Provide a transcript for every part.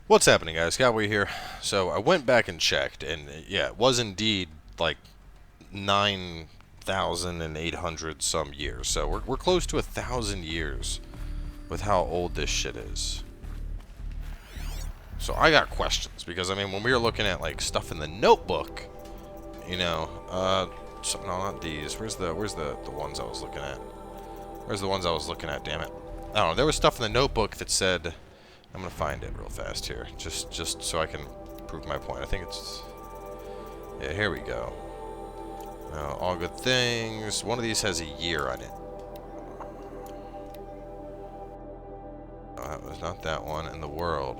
What's happening, guys? FiGhTiNCoWBoy here. So I went back and checked, and yeah, it was indeed like 9,800 some years. So we're close to 1,000 years with how old this shit is. So I got questions because I mean, when we were looking at like stuff in the notebook, you know, no, not these. Where's the ones I was looking at? Where's the ones I was looking at? Damn it! I don't know. There was stuff in the notebook that said. I'm gonna find it real fast here, just so I can prove my point. I think it's, yeah, here we go. All good things. One of these has a year on it. No, that was not that one. In the world.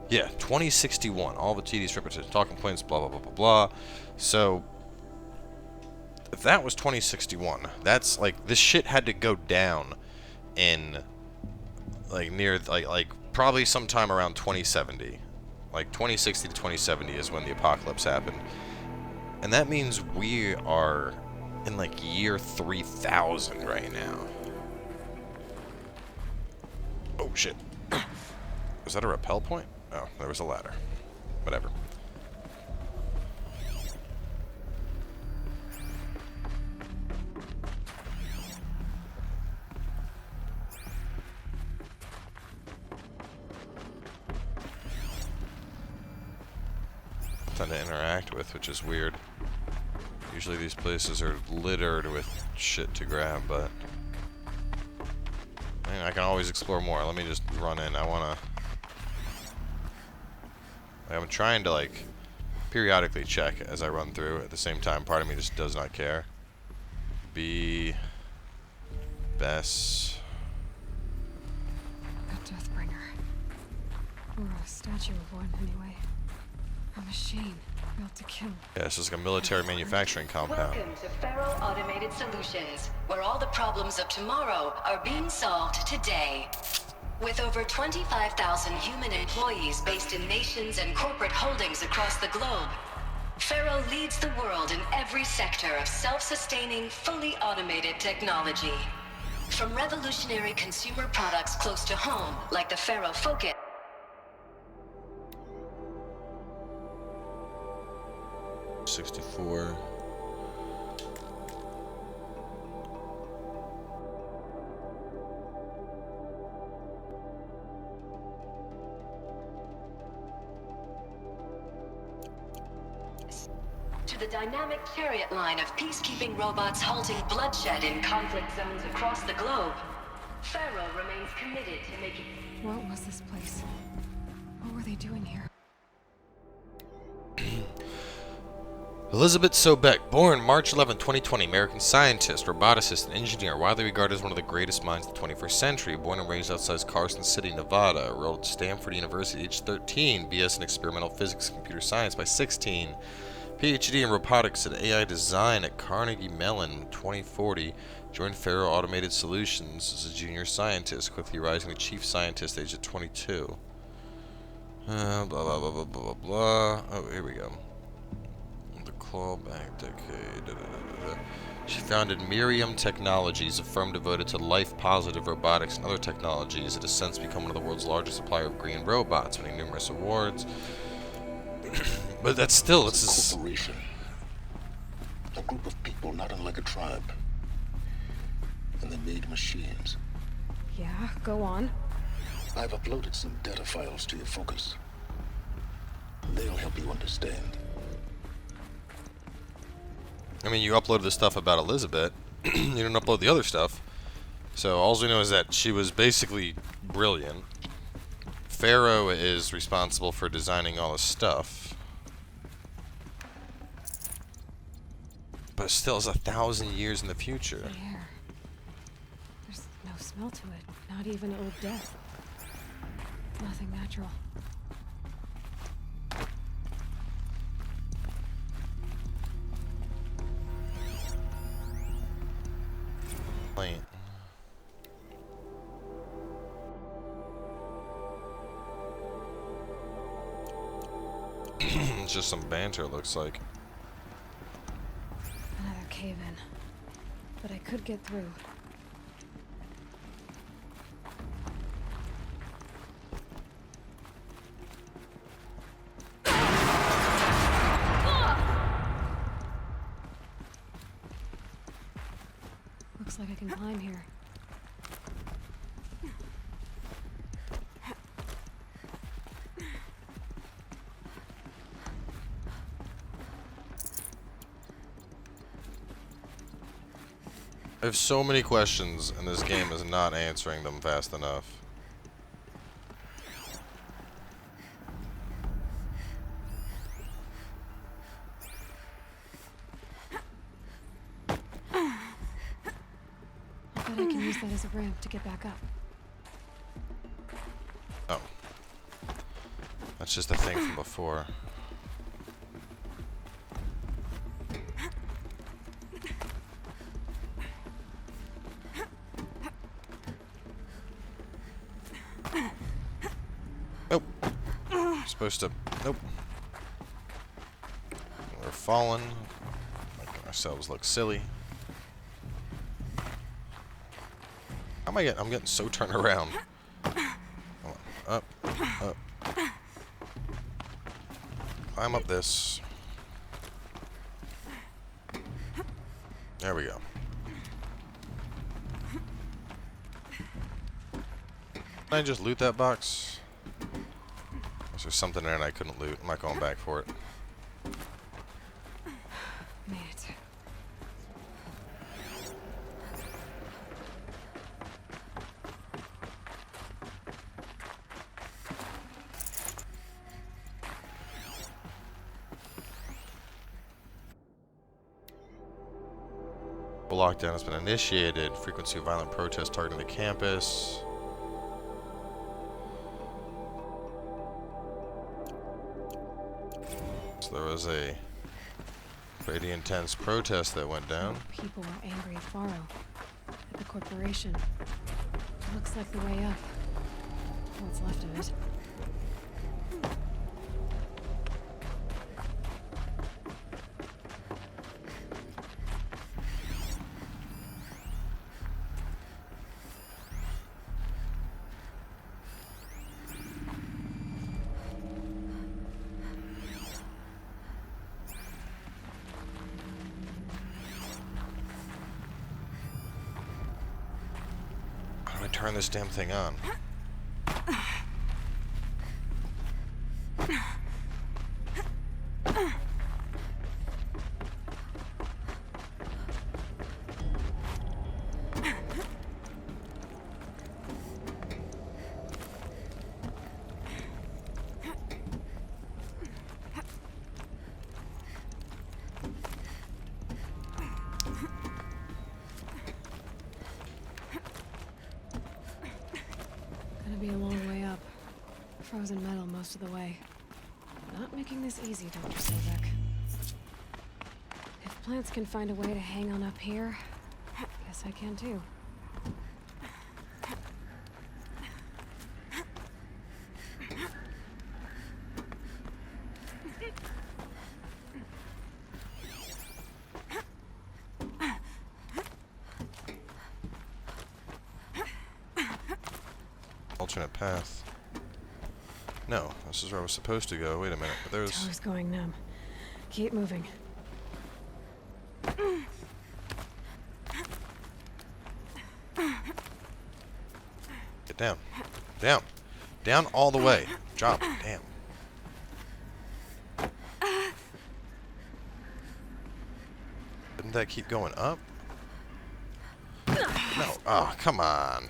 Yeah, 2061. All the tedious repetition, talking points, blah blah blah blah blah. So, if that was 2061, that's like this shit had to go down in. Like near, like probably sometime around 2070, like 2060 to 2070 is when the apocalypse happened, and that means we are in like year 3000 right now. Oh shit! Was that a rappel point? Oh, there was a ladder. Whatever. To interact with, which is weird. Usually these places are littered with shit to grab, but man, I can always explore more. Let me just run in. I'm trying to like periodically check as I run through. At the same time, part of me just does not care. Best. A Deathbringer. Or a statue of one, anyway. A machine built to kill. Yeah, this is like a military manufacturing compound. Welcome to Faro Automated Solutions, where all the problems of tomorrow are being solved today. With over 25,000 human employees based in nations and corporate holdings across the globe, Faro leads the world in every sector of self-sustaining, fully automated technology. From revolutionary consumer products close to home, like the Faro Focus, 64. to the dynamic chariot line of peacekeeping robots halting bloodshed in conflict zones across the globe, Faro remains committed to making... What was this place? What were they doing here? Elizabeth Sobeck, born March 11, 2020, American scientist, roboticist, and engineer, widely regarded as one of the greatest minds of the 21st century. Born and raised outside Carson City, Nevada, enrolled at Stanford University at age 13, BS in experimental physics and computer science by 16, PhD in robotics and AI design at Carnegie Mellon 2040, joined Faro Automated Solutions as a junior scientist, quickly rising to chief scientist at age of 22. Blah, blah, blah, blah, blah, blah. Oh, here we go. Clawback decade. She founded Miriam Technologies, a firm devoted to life-positive robotics and other technologies. It has since become one of the world's largest supplier of green robots, winning numerous awards. But that's still, it's a corporation. A group of people not unlike a tribe. And they made machines. Yeah, go on. I've uploaded some data files to your Focus. They'll help you understand. I mean, you uploaded the stuff about Elizabeth. You didn't upload the other stuff. So all we know is that she was basically brilliant. Faro is responsible for designing all the stuff. But still, it's 1,000 years in the future. The air. There's no smell to it. Not even old death. Nothing natural. Plane. It's just some banter, it looks like. Another cave-in. But I could get through. can climb here. I have so many questions, and this game is not answering them fast enough. I bet I can use that as a ramp to get back up. Oh. That's just a thing from before. Nope. Supposed to... Nope. We're falling. Making ourselves look silly. How am I getting... I'm getting so turned around. Come on. Up. Up. Climb up this. There we go. Can I just loot that box? Was there something there and I couldn't loot? I'm not going back for it. Made it. Lockdown has been initiated. Frequency of violent protests targeting the campus. So there was a pretty intense protest that went down. People are angry at Faro, at the corporation. It looks like the way up. What's left of it. How do I turn this damn thing on? Gonna be a long way up. Frozen metal most of the way. Not making this easy, Dr. Sobek. If plants can find a way to hang on up here, guess I can too. Alternate path. No, this is where I was supposed to go. Wait a minute. But there's... Toes going numb. Keep moving. Get down. Down. Down all the way. Drop. Damn. Didn't that keep going up? No. Oh, come on.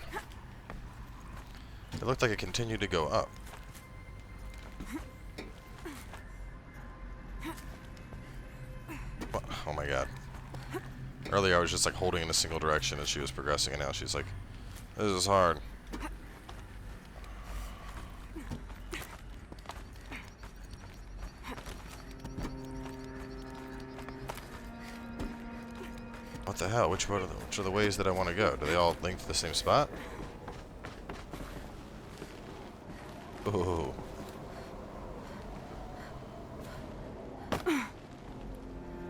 It looked like it continued to go up. Oh my god. Earlier I was just like holding in a single direction as she was progressing, and now she's like, this is hard. What the hell? Which are the ways that I want to go? Do they all link to the same spot? Ooh.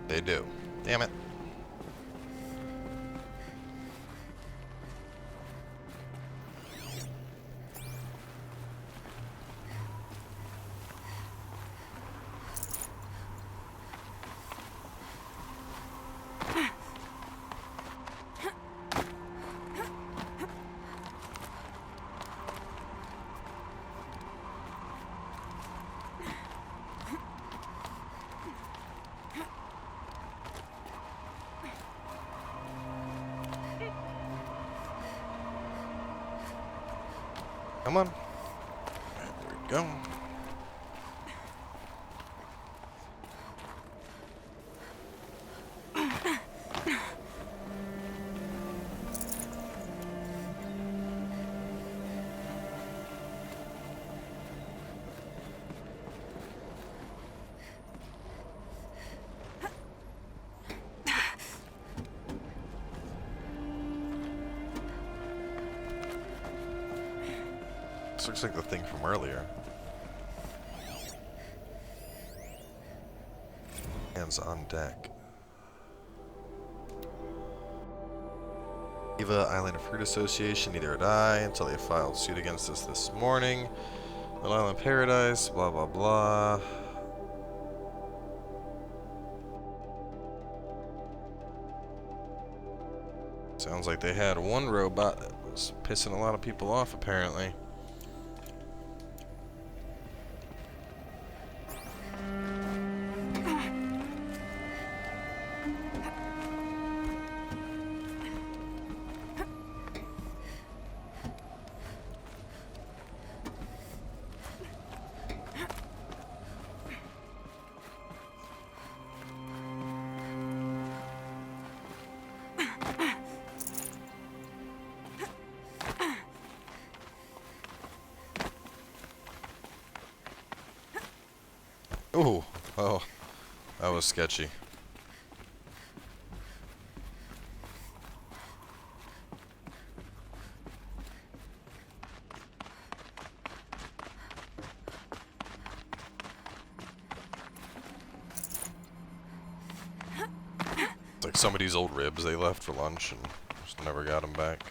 They do. Damn it. Come on. Right, there we go. This looks like the thing from earlier. Hands on deck. Eva Island Fruit Association, neither had I until they filed suit against us this morning. Little Island Paradise, blah blah blah. Sounds like they had one robot that was pissing a lot of people off, apparently. Ooh, oh, that was sketchy. It's like somebody's old ribs they left for lunch and just never got them back.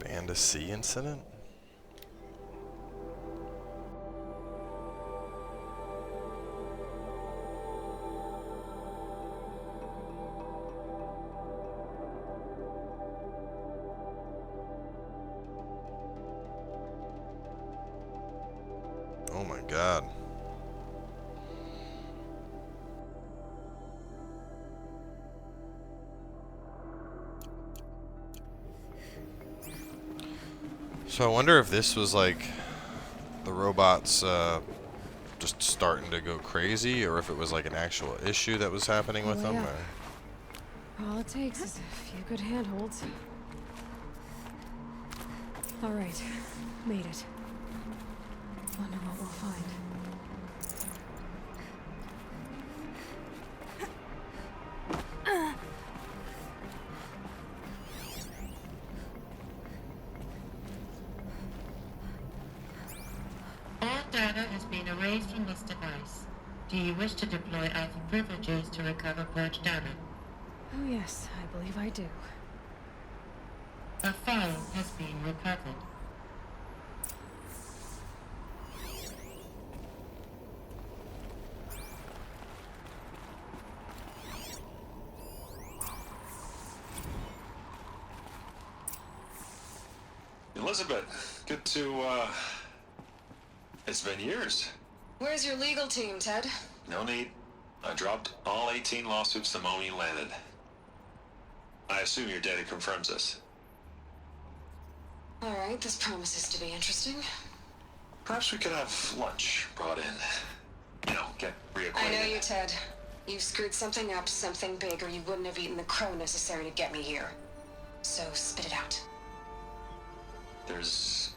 And a sea incident? Oh my god. So I wonder if this was like the robots just starting to go crazy, or if it was like an actual issue that was happening with them. Or... All it takes is a few good handholds. All right, made it. Wonder what we'll find. Data has been erased from this device. Do you wish to deploy Alpha privileges to recover purged data? Oh yes, I believe I do. A file has been recovered. Elizabeth, good to, it's been years. Where's your legal team, Ted? No need. I dropped all 18 lawsuits the moment you landed. I assume your data confirms this. All right, this promises to be interesting. Perhaps we could have lunch brought in. You know, get reacquainted. I know you, Ted. You've screwed something up, something big, or you wouldn't have eaten the crow necessary to get me here. So spit it out. There's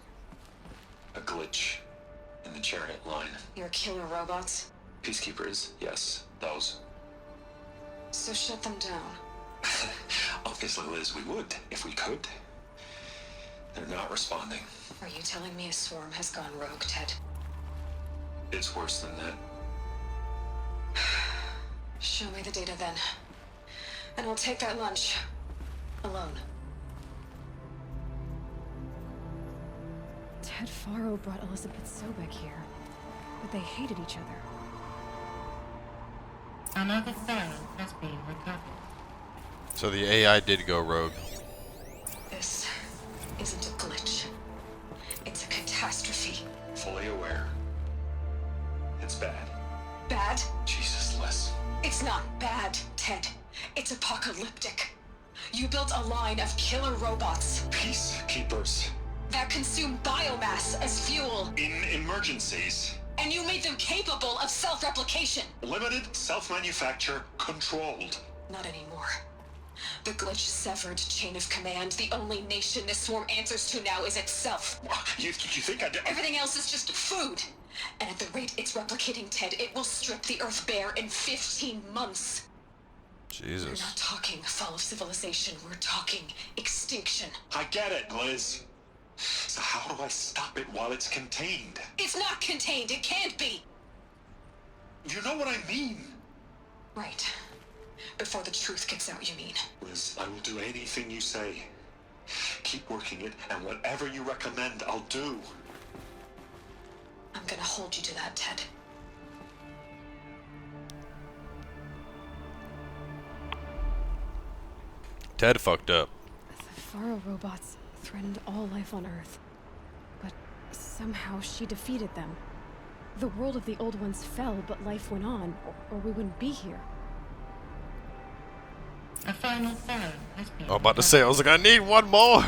a glitch in the chariot line. Your killer robots? Peacekeepers, yes, those. So shut them down. Obviously, Liz, we would, if we could. They're not responding. Are you telling me a swarm has gone rogue, Ted? It's worse than that. Show me the data then. And I'll take that lunch. Alone. Ted Faro brought Elizabeth Sobek here, but they hated each other. Another file has been recovered. So the AI did go rogue. This isn't a glitch. It's a catastrophe. Fully aware. It's bad. Bad? Jesus, Liz. It's not bad, Ted. It's apocalyptic. You built a line of killer robots Peacekeepers. that consume biomass as fuel, In emergencies. and you made them capable of self-replication. Limited, self-manufacture, controlled. Not anymore. The glitch severed chain of command. The only nation this swarm answers to now is itself. You think I did? Everything else is just food. And at the rate it's replicating, Ted, it will strip the Earth bare in 15 months. We're Jesus. not talking fall of civilization. We're talking extinction. I get it, Liz. So how do I stop it while it's contained? It's not contained. It can't be. You know what I mean. Right. Before the truth gets out, you mean? Liz, I will do anything you say. Keep working it, and whatever you recommend, I'll do. I'm gonna hold you to that, Ted. Ted fucked up. The Faro robots threatened all life on Earth. But somehow she defeated them. The world of the old ones fell, but life went on, or we wouldn't be here. A final file has been I was about to say, I was like, I need one more.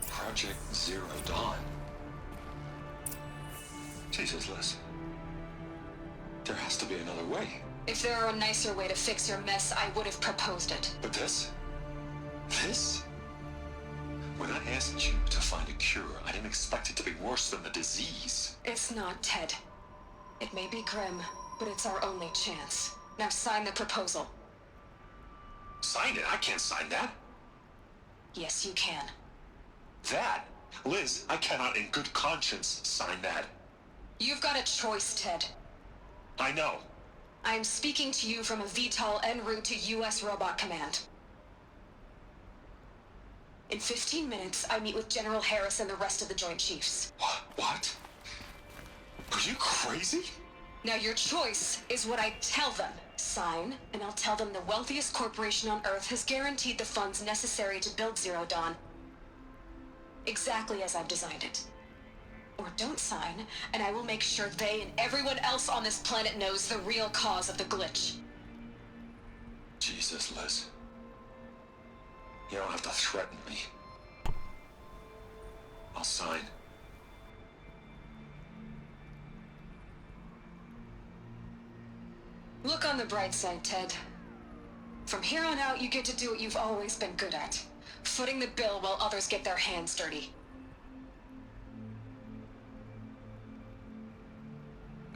Project Zero Dawn. Jesus, Liz. There has to be another way. If there were a nicer way to fix your mess, I would have proposed it. But this? This? When I asked you to find a cure, I didn't expect it to be worse than the disease. It's not, Ted. It may be grim, but it's our only chance. Now sign the proposal. Sign it? I can't sign that. Yes, you can. That? Liz, I cannot in good conscience sign that. You've got a choice, Ted. I know. I'm speaking to you from a VTOL en route to U.S. Robot Command. In 15 minutes, I meet with General Harris and the rest of the Joint Chiefs. What? Are you crazy? Now your choice is what I tell them. Sign, and I'll tell them the wealthiest corporation on Earth has guaranteed the funds necessary to build Zero Dawn. Exactly as I've designed it. Or don't sign, and I will make sure they and everyone else on this planet knows the real cause of the glitch. Jesus, Liz. You don't have to threaten me. I'll sign. Look on the bright side, Ted. From here on out, you get to do what you've always been good at. Footing the bill while others get their hands dirty.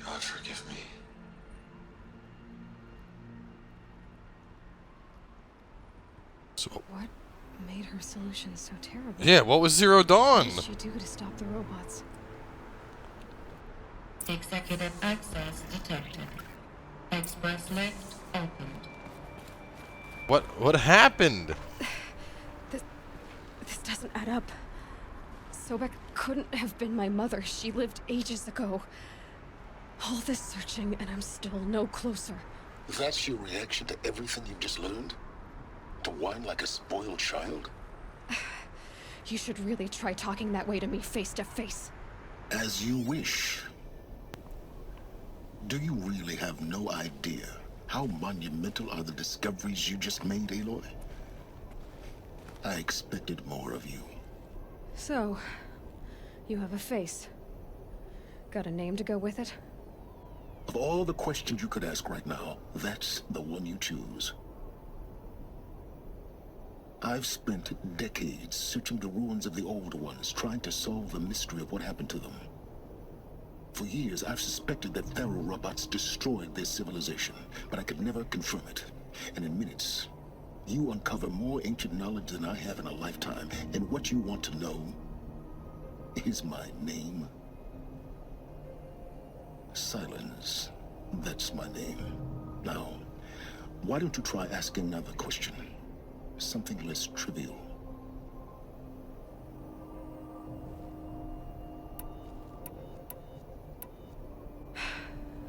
God forgive me. So, What made her solution so terrible? yeah, what was Zero Dawn? What did she do to stop the robots? Executive access detected. Express lift opened. What happened? This doesn't add up. Sobek couldn't have been my mother. She lived ages ago. All this searching, and I'm still no closer. That's your reaction to everything you've just learned? To whine like a spoiled child? You should really try talking that way to me face to face. As you wish. Do you really have no idea how monumental are the discoveries you just made, Aloy? I expected more of you. So, you have a face. Got a name to go with it? Of all the questions you could ask right now, that's the one you choose. I've spent decades searching the ruins of the old ones, trying to solve the mystery of what happened to them. For years, I've suspected that Faro robots destroyed their civilization, but I could never confirm it. And in minutes, you uncover more ancient knowledge than I have in a lifetime. And what you want to know is my name. Silence. That's my name. Now, why don't you try asking another question? Something less trivial.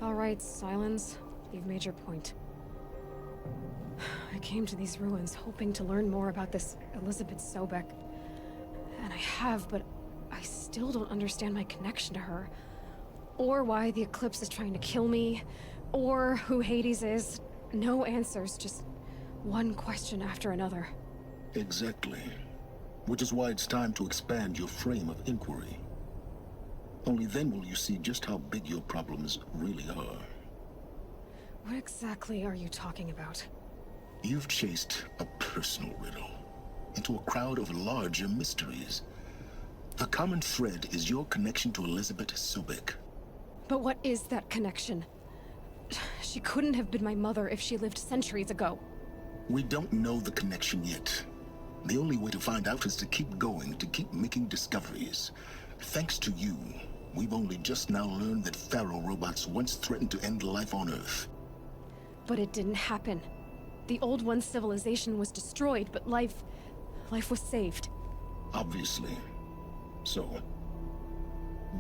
All right, Silence. You've made your point. I came to these ruins hoping to learn more about this Elizabeth Sobek. And I have, but I still don't understand my connection to her. Or why the Eclipse is trying to kill me. Or who Hades is. No answers, just one question after another. Exactly. Which is why it's time to expand your frame of inquiry. Only then will you see just how big your problems really are. What exactly are you talking about? You've chased a personal riddle into a crowd of larger mysteries. The common thread is your connection to Elizabeth Sobek. But what is that connection? She couldn't have been my mother if she lived centuries ago. We don't know the connection yet. The only way to find out is to keep going, to keep making discoveries. Thanks to you, we've only just now learned that Pharaoh robots once threatened to end life on Earth. But it didn't happen. The Old One's civilization was destroyed, but life was saved. Obviously. So,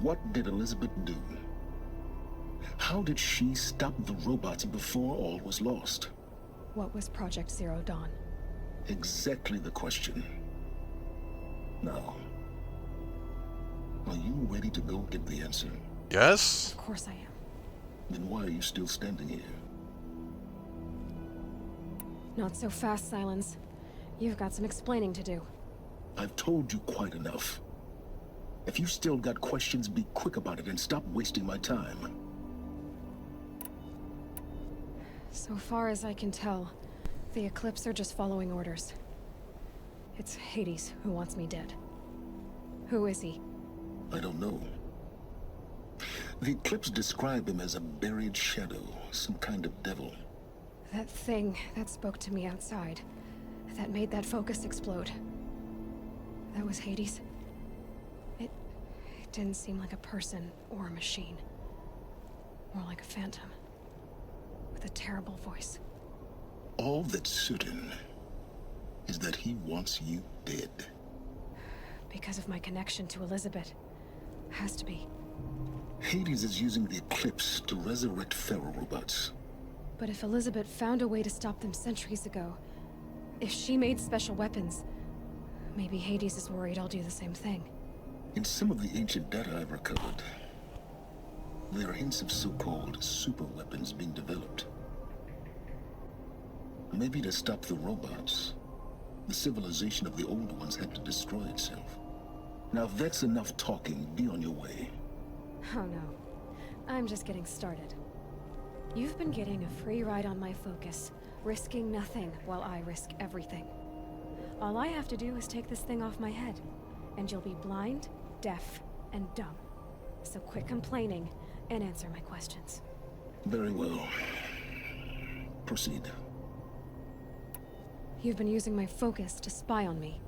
what did Elizabeth do? How did she stop the robots before all was lost? What was Project Zero Dawn? Exactly the question. Now, are you ready to go get the answer? Yes? Of course I am. Then why are you still standing here? Not so fast, Silence. You've got some explaining to do. I've told you quite enough. If you've still got questions, be quick about it and stop wasting my time. So far as I can tell, the Eclipse are just following orders. It's Hades who wants me dead. Who is he? I don't know. The Eclipse describe him as a buried shadow, some kind of devil. That thing that spoke to me outside, that made that focus explode. That was Hades. It didn't seem like a person or a machine. More like a phantom. With a terrible voice. All that's certain is that he wants you dead. Because of my connection to Elizabeth. Has to be. Hades is using the Eclipse to resurrect Pharaoh robots. But if Elizabeth found a way to stop them centuries ago, if she made special weapons, maybe Hades is worried I'll do the same thing. In some of the ancient data I've recovered, there are hints of so-called super weapons being developed. Maybe to stop the robots, the civilization of the old ones had to destroy itself. Now if that's enough talking, be on your way. Oh no, I'm just getting started. You've been getting a free ride on my focus, risking nothing while I risk everything. All I have to do is take this thing off my head, and you'll be blind, deaf, and dumb. So quit complaining and answer my questions. Very well. Proceed. You've been using my focus to spy on me.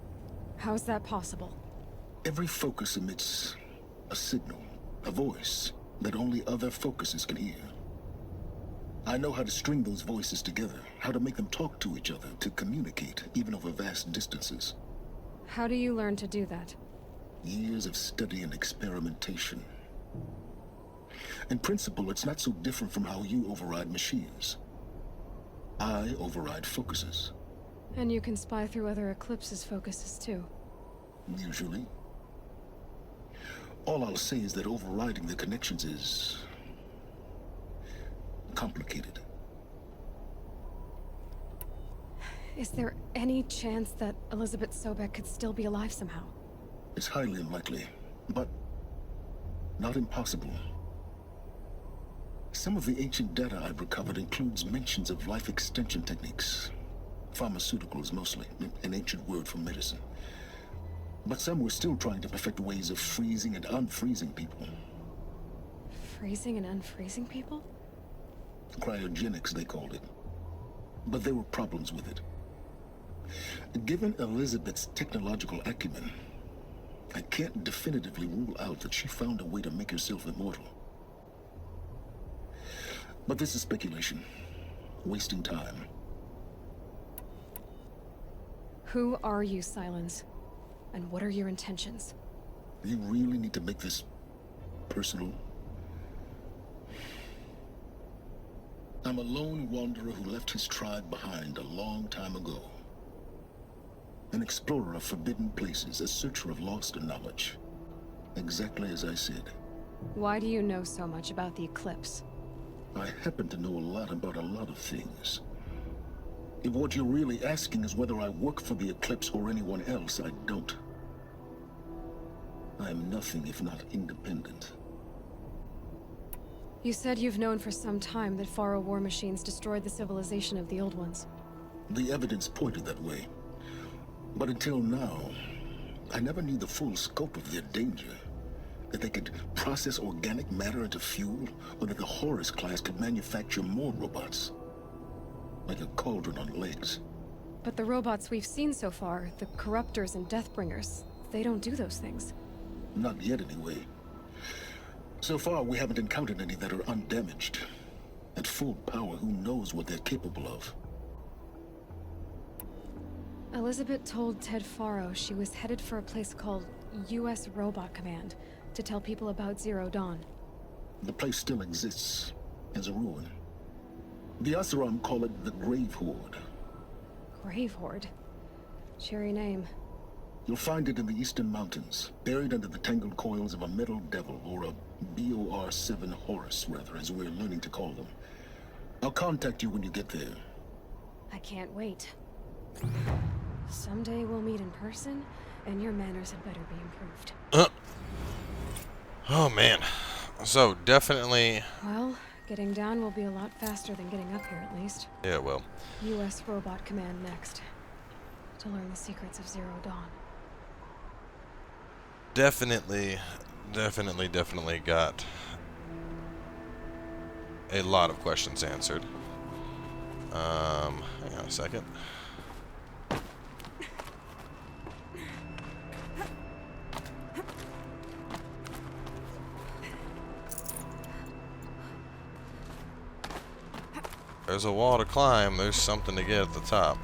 How's that possible? Every focus emits a signal, a voice that only other focuses can hear. I know how to string those voices together, how to make them talk to each other, to communicate, even over vast distances. How do you learn to do that? Years of study and experimentation. In principle, it's not so different from how you override machines. I override focuses. And you can spy through other Eclipse's focuses too. Usually. All I'll say is that overriding the connections is complicated. Is there any chance that Elizabeth Sobek could still be alive somehow? It's highly unlikely, but not impossible. Some of the ancient data I've recovered includes mentions of life extension techniques. Pharmaceuticals mostly, an ancient word for medicine. But some were still trying to perfect ways of freezing and unfreezing people. Freezing and unfreezing people? Cryogenics, they called it. But there were problems with it. Given Elizabeth's technological acumen, I can't definitively rule out that she found a way to make herself immortal. But this is speculation. Wasting time. Who are you, Silence? And what are your intentions? You really need to make this personal? I'm a lone wanderer who left his tribe behind a long time ago. An explorer of forbidden places, a searcher of lost knowledge. Exactly as I said. Why do you know so much about the eclipse? I happen to know a lot about a lot of things. If what you're really asking is whether I work for the Eclipse or anyone else, I don't. I am nothing if not independent. You said you've known for some time that Faro war machines destroyed the civilization of the Old Ones. The evidence pointed that way. But until now, I never knew the full scope of their danger. That they could process organic matter into fuel, or that the Horus class could manufacture more robots. Like a cauldron on legs. But the robots we've seen so far, the Corruptors and Deathbringers, they don't do those things. Not yet, anyway. So far, we haven't encountered any that are undamaged. At full power, who knows what they're capable of? Elizabeth told Ted Faro she was headed for a place called U.S. Robot Command to tell people about Zero Dawn. The place still exists, as a ruin. The Asuram call it the Grave Horde. Grave Horde? Cheery name. You'll find it in the Eastern Mountains, buried under the tangled coils of a metal devil, or a BOR-7 Horus, rather, as we're learning to call them. I'll contact you when you get there. I can't wait. Someday we'll meet in person, and your manners had better be improved. Oh man. So definitely. Well, getting down will be a lot faster than getting up here, at least. Yeah, well. U.S. Robot Command next. To learn the secrets of Zero Dawn. Definitely got a lot of questions answered. Hang on a second. There's a wall to climb, there's something to get at the top.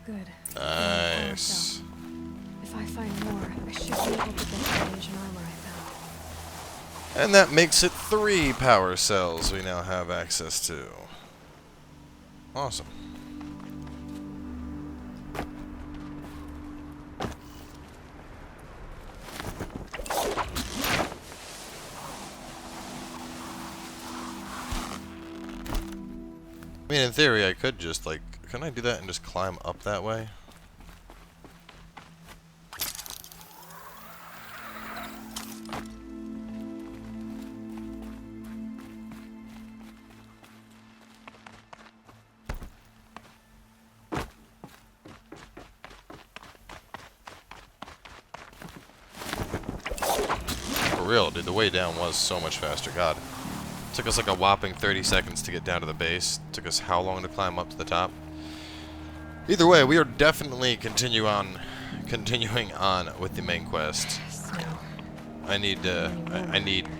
Good. Nice. If I find more, I should be able to get the engine armor I found. And that makes it 3 power cells we now have access to. Awesome. I mean, in theory, I could just, like, couldn't I do that and just climb up that way? For real, dude, the way down was so much faster. God. Took us like a whopping 30 seconds to get down to the base. Took us how long to climb up to the top? Either way, we are definitely continuing on with the main quest. I need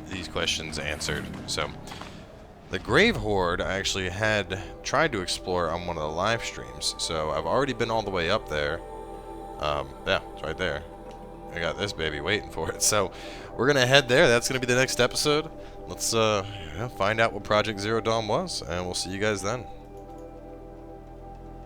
these questions answered. So, the Grave Horde I actually had tried to explore on one of the live streams. So I've already been all the way up there. Yeah, it's right there. I got this baby waiting for it. So we're gonna head there. That's gonna be the next episode. Let's find out what Project Zero Dawn was, and we'll see you guys then.